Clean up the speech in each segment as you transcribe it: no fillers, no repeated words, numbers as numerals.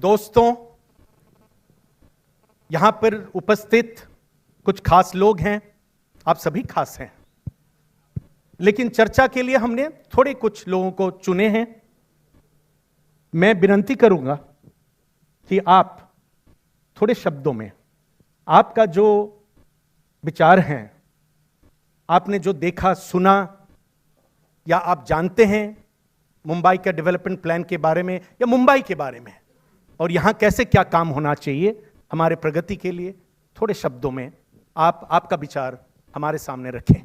दोस्तों, यहां पर उपस्थित कुछ खास लोग हैं, आप सभी खास हैं, लेकिन चर्चा के लिए हमने थोड़े कुछ लोगों को चुने हैं। मैं विनती करूंगा कि आप थोड़े शब्दों में आपका जो विचार हैं, आपने जो देखा सुना या आप जानते हैं मुंबई के डेवलपमेंट प्लान के बारे में या मुंबई के बारे में, और यहां कैसे क्या काम होना चाहिए हमारे प्रगति के लिए, थोड़े शब्दों में आप आपका विचार हमारे सामने रखें।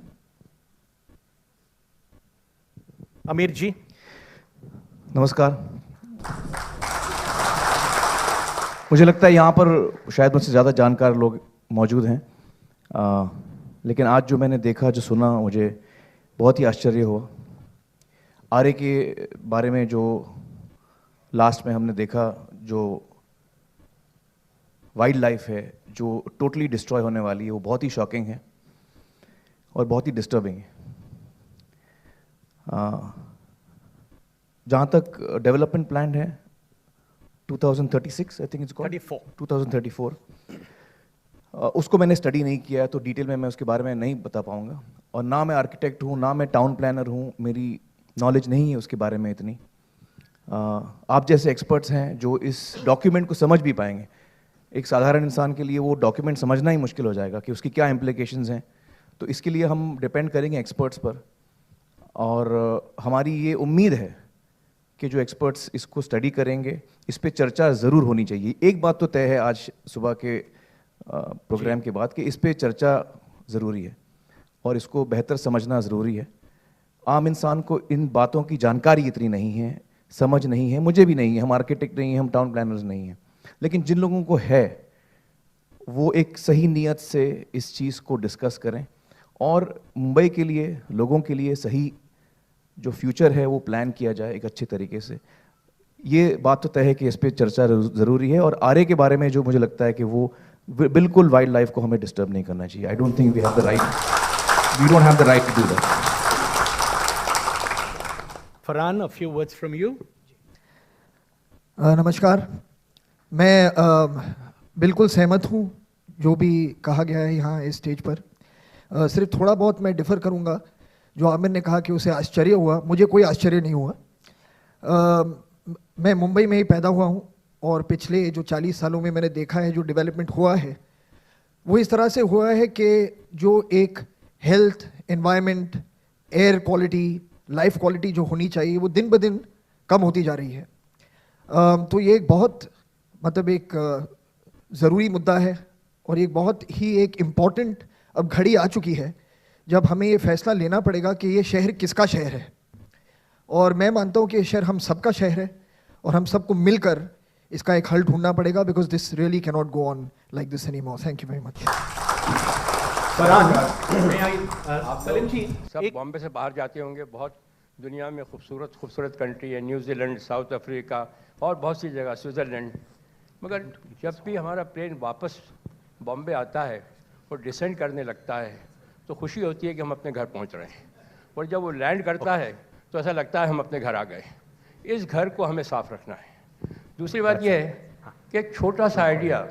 आमिर जी। नमस्कार। मुझे लगता है यहाँ पर शायद मुझसे ज़्यादा जानकार लोग मौजूद हैं, लेकिन आज जो मैंने देखा, जो सुना, मुझे बहुत ही आश्चर्य हुआ। आरे के बारे में जो लास्ट में हमने देखा, जो वाइल्ड लाइफ है जो टोटली डिस्ट्रॉय होने वाली है, वो बहुत ही शॉकिंग है और बहुत ही डिस्टर्बिंग है। जहाँ तक डेवलपमेंट प्लान है 2036, आई थिंक इट्स कॉल्ड 2034, उसको मैंने स्टडी नहीं किया है, तो डिटेल में मैं उसके बारे में नहीं बता पाऊंगा। और ना मैं आर्किटेक्ट हूँ, ना मैं टाउन प्लानर हूँ, मेरी नॉलेज नहीं है उसके बारे में इतनी। आप जैसे एक्सपर्ट्स हैं जो इस डॉक्यूमेंट को समझ भी पाएंगे। एक साधारण इंसान के लिए वो डॉक्यूमेंट समझना ही मुश्किल हो जाएगा कि उसकी क्या इम्प्लीकेशंस हैं। तो इसके लिए हम डिपेंड करेंगे एक्सपर्ट्स पर, और हमारी ये उम्मीद है कि जो एक्सपर्ट्स इसको स्टडी करेंगे, इस पे चर्चा ज़रूर होनी चाहिए। एक बात तो तय है आज सुबह के प्रोग्राम के बाद कि इस पे चर्चा ज़रूरी है और इसको बेहतर समझना ज़रूरी है। आम इंसान को इन बातों की जानकारी इतनी नहीं है, समझ नहीं है, मुझे भी नहीं है, हम आर्किटेक्ट नहीं हैं, हम टाउन प्लानर्स नहीं हैं, लेकिन जिन लोगों को है वो एक सही नीयत से इस चीज़ को डिस्कस करें और मुंबई के लिए, लोगों के लिए सही जो फ्यूचर है वो प्लान किया जाए एक अच्छे तरीके से। ये बात तो तय है कि इस पर चर्चा ज़रूरी है। और आरे के बारे में जो मुझे लगता है कि वो बिल्कुल वाइल्ड लाइफ को हमें डिस्टर्ब नहीं करना चाहिए। I don't think we have the right, we don't have the right to do that. Farhan, a few words from you. नमस्कार। मैं बिल्कुल सहमत हूँ जो भी कहा गया है यहाँ इस स्टेज पर। सिर्फ थोड़ा बहुत मैं डिफ़र करूँगा। जो आमिर ने कहा कि उसे आश्चर्य हुआ, मुझे कोई आश्चर्य नहीं हुआ। मैं मुंबई में ही पैदा हुआ हूँ और पिछले जो 40 सालों में मैंने देखा है जो डेवलपमेंट हुआ है वो इस तरह से हुआ है कि जो एक health, environment, air quality, life quality जो होनी चाहिए वो दिन ब दिन कम होती जा रही है। तो ये एक बहुत एक ज़रूरी मुद्दा है और एक बहुत ही एक इम्पॉर्टेंट अब घड़ी आ चुकी है जब हमें ये फैसला लेना पड़ेगा कि ये शहर किसका शहर है। और मैं मानता हूँ कि ये शहर हम सबका शहर है और हम सबको मिलकर इसका एक हल ढूंढना पड़ेगा, because this really can not go on like this any more. Thank you very much. Salim ji, सब बॉम्बे से बाहर जाते होंगे, बहुत दुनिया में खूबसूरत खूबसूरत कंट्री है, न्यूजीलैंड, साउथ अफ्रीका और बहुत सी जगह, स्विट्ज़रलैंड। मगर जब भी हमारा प्लेन वापस बॉम्बे आता है और डिसेंड करने लगता है तो खुशी होती है कि हम अपने घर पहुंच रहे हैं, और जब वो लैंड करता है तो ऐसा लगता है हम अपने घर आ गए। इस घर को हमें साफ रखना है। दूसरी बात यह है कि एक छोटा सा idea,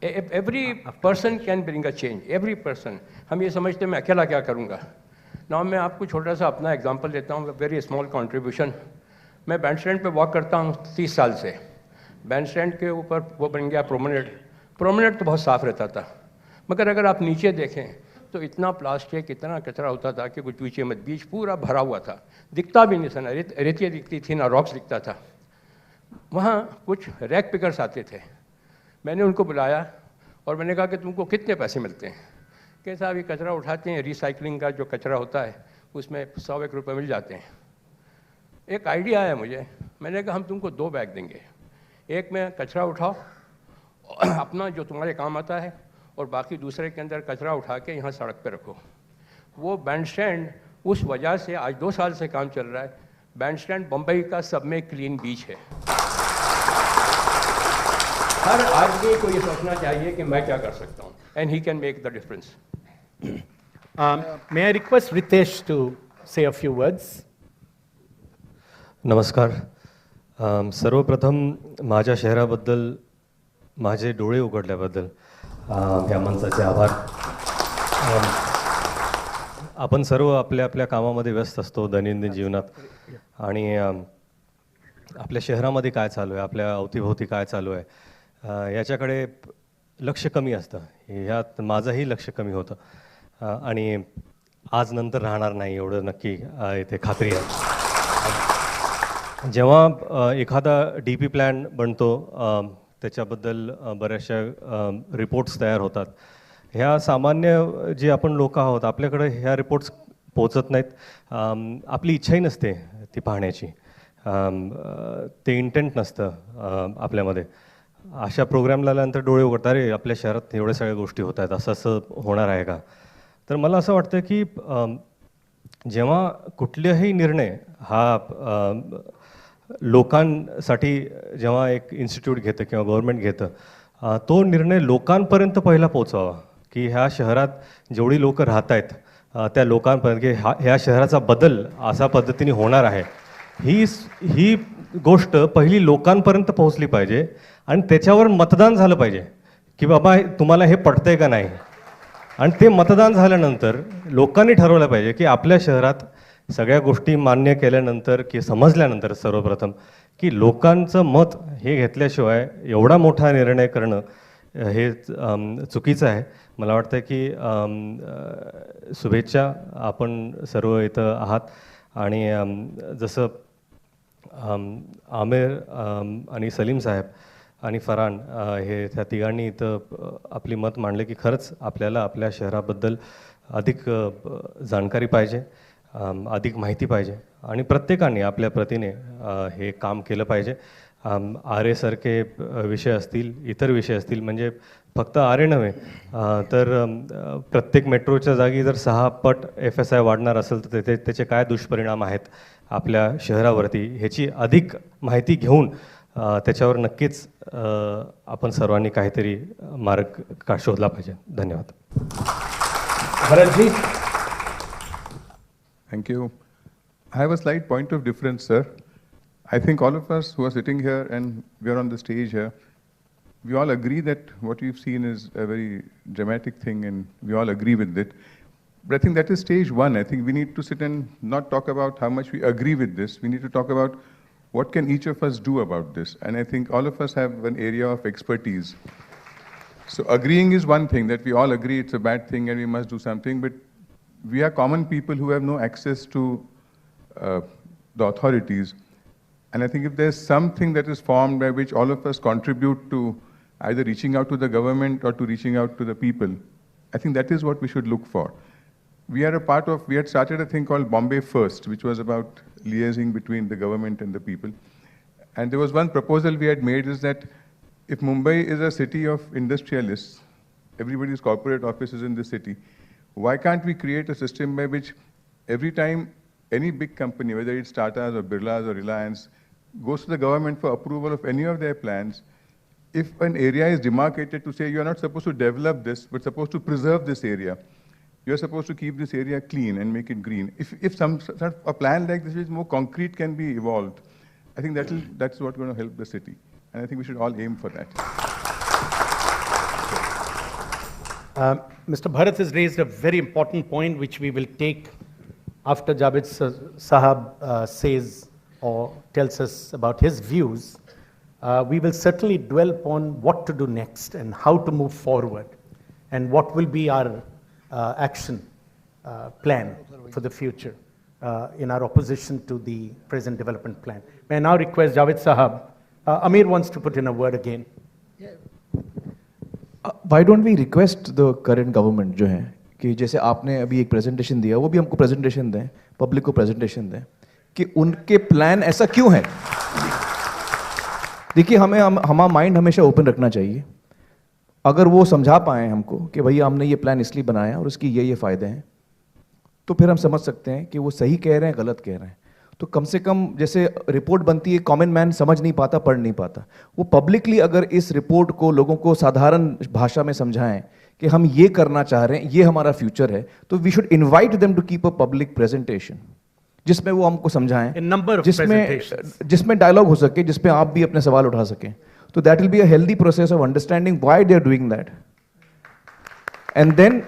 every person can bring a change, every person. हम ये समझते हैं मैं अकेला क्या करूँगा ना। मैं आपको छोटा सा अपना एग्जांपल देता हूँ, वेरी स्मॉल कंट्रीब्यूशन। मैं बैंड स्टैंड पे वॉक करता हूँ 30 साल से। बैंड स्टैंड के ऊपर वो बन गया प्रोमेनेड तो बहुत साफ़ रहता था, मगर अगर आप नीचे देखें तो इतना प्लास्टिक, इतना कचरा होता था कि कुछ पीछे मत, बीच पूरा भरा हुआ था, दिखता भी नहीं था, ना रेतियाँ दिखती थी ना रॉक्स दिखता था। वहाँ कुछ रैक पिकर्स आते थे, मैंने उनको बुलाया और मैंने कहा कि तुमको कितने पैसे मिलते हैं? कि साहब ये कचरा उठाते हैं, रिसाइकलिंग का जो कचरा होता है उसमें 100-1 रुपये मिल जाते हैं। एक आइडिया आया मुझे, मैंने कहा हम तुमको 2 बैग देंगे, एक में कचरा उठाओ अपना जो तुम्हारे काम आता है, और बाकी दूसरे के अंदर कचरा उठा के यहाँ सड़क पे रखो। वो बैंड स्टैंड उस वजह से आज 2 साल से काम चल रहा है। बैंड स्टैंड बम्बई का सब में क्लीन बीच है। हर आदमी को ये सोचना चाहिए कि मैं क्या कर सकता हूँ, and he can make the difference. May I request Ritesh to say a few words? नमस्कार। सर्वप्रथम माझ्या शहराबद्दल माझे डोळे उघडल्याबद्दल या मंचाचे आभार. आपण सर्व आपल्या आपल्या कामामध्ये व्यस्त असतो दैनंदिन जीवनात आणि आपल्या शहरामध्ये काय चालू आहे, आपल्या अवतीभोवती काय चालू आहे याच्याकडे लक्ष कमी असतं. ह्यात माझंही लक्ष कमी होतं आणि आज नंतर राहणार नाही एवढं नक्की इथे खात्री आहे. जेव्हा एखादा DP प्लॅन बनतो त्याच्याबद्दल बऱ्याचशा रिपोर्ट्स तयार होतात. ह्या सामान्य जे आपण लोक आहोत आपल्याकडे ह्या रिपोर्ट्स पोचत नाहीत. आपली इच्छाही नसते ती पाहण्याची, ते इंटेंट नसतं आपल्यामध्ये. अशा प्रोग्रामला आल्यानंतर डोळे उघडतात, अरे आपल्या शहरात एवढ्या सगळ्या गोष्टी होत आहेत, असं असं होणार आहे का. तर मला असं वाटतं की जेव्हा कुठलाही निर्णय हा लोकांसाठी जेव्हा एक इन्स्टिट्यूट घेतं किंवा गव्हर्नमेंट घेतं तो निर्णय लोकांपर्यंत पहिला पोचवावा, की ह्या शहरात जेवढी लोक राहत आहेत त्या लोकांपर्यंत की ह्या शहराचा बदल अशा पद्धतीने होणार आहे ही गोष्ट पहिली लोकांपर्यंत पोहोचली पाहिजे आणि त्याच्यावर मतदान झालं पाहिजे की बाबा तुम्हाला हे पटतंय का नाही. आणि ते मतदान झाल्यानंतर लोकांनी ठरवलं पाहिजे की आपल्या शहरात सगळ्या गोष्टी मान्य केल्यानंतर की समजल्यानंतर सर्वप्रथम की लोकांचं मत हे घेतल्याशिवाय एवढा मोठा निर्णय करणं हे चुकीचं आहे. मला वाटतं की शुभेच्छा, आपण सर्व इथं आहात आणि जसं आमिर आणि सलीम साहेब आणि फरहान हे त्या तिघांनी इथं आपली मत मांडले की खरंच आपल्याला आपल्या शहराबद्दल अधिक जाणकारी पाहिजे, अधिक माहिती पाहिजे आणि प्रत्येकाने आपल्या प्रतीने हे काम केलं पाहिजे. RA सारखे विषय असतील, इतर विषय असतील, म्हणजे फक्त RA नव्हे तर प्रत्येक मेट्रोच्या जागी जर 6 पट FSI वाढणार असेल तर त्याचे काय दुष्परिणाम आहेत आपल्या शहरावरती ह्याची अधिक माहिती घेऊन त्याच्यावर नक्कीच आपण सर्वांनी काहीतरी मार्ग का शोधला पाहिजे. धन्यवाद. Bharatji. Thank you. I have a slight point of difference, sir. I think all of us who are sitting here and we are on the stage here, we all agree that what we've seen is a very dramatic thing and we all agree with it. But I think that is stage one. I think we need to sit and not talk about how much we agree with this. We need to talk about what can each of us do about this. And I think all of us have an area of expertise. So agreeing is one thing, that we all agree it's a bad thing and we must do something, but we are common people who have no access to the authorities. And I think if there's something that is formed by which all of us contribute to either reaching out to the government or to reaching out to the people, I think that is what we should look for. We had started a thing called Bombay First, which was about liaising between the government and the people. And there was one proposal we had made is that if Mumbai is a city of industrialists, everybody's corporate offices in the city, why can't we create a system by which every time any big company, whether it's Tata's or Birla's or Reliance, goes to the government for approval of any of their plans, if an area is demarcated to say you're not supposed to develop this, but supposed to preserve this area, you're supposed to keep this area clean and make it green. If some sort of a plan like this is more concrete can be evolved, I think that's what's going to help the city. And I think we should all aim for that. Mr. Bharat has raised a very important point which we will take after Javed Sahab says or tells us about his views. We will certainly dwell upon what to do next and how to move forward and what will be our action plan for the future in our opposition to the present development plan. May I now request Javed Sahab. Amir wants to put in a word again. Why don't we request the current government जो है कि जैसे आपने अभी एक presentation दिया वो भी हमको प्रेजेंटेशन दें, पब्लिक को प्रेजेंटेशन दें कि उनके प्लान ऐसा क्यों है. देखिए हमारा माइंड हमेशा ओपन रखना चाहिए. अगर वो समझा पाएँ हमको कि भैया हमने ये प्लान इसलिए बनाया और उसकी ये फ़ायदे हैं, तो फिर हम समझ सकते हैं कि वो सही कह रहे हैं गलत कह रहे हैं. तो कम से कम जैसे रिपोर्ट बनती है, कॉमन मैन समझ नहीं पाता, पढ़ नहीं पाता, वो पब्लिकली अगर इस रिपोर्ट को लोगों को साधारण भाषा में समझाएं कि हम ये करना चाह रहे हैं, ये हमारा फ्यूचर है, तो we should invite them to keep a public presentation जिसमें वो हमको समझाएं, A number of presentations. जिसमें डायलॉग हो सके, जिसपे आप भी अपने सवाल उठा सकें. तो that will be a healthy process of understanding why they are doing that, and then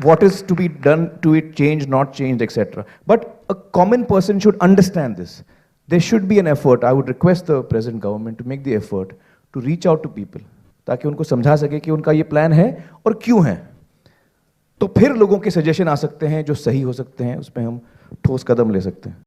what is to be done to it, changed, not changed, etc. But a common person should understand this. There should be an effort. I would request the present government to make the effort to reach out to people, ताकि उनको समझा सके कि उनका ये plan है और क्यों है. तो फिर लोगों के सजेशन आ सकते हैं जो सही हो सकते हैं, उसमें हम ठोस कदम ले सकते हैं.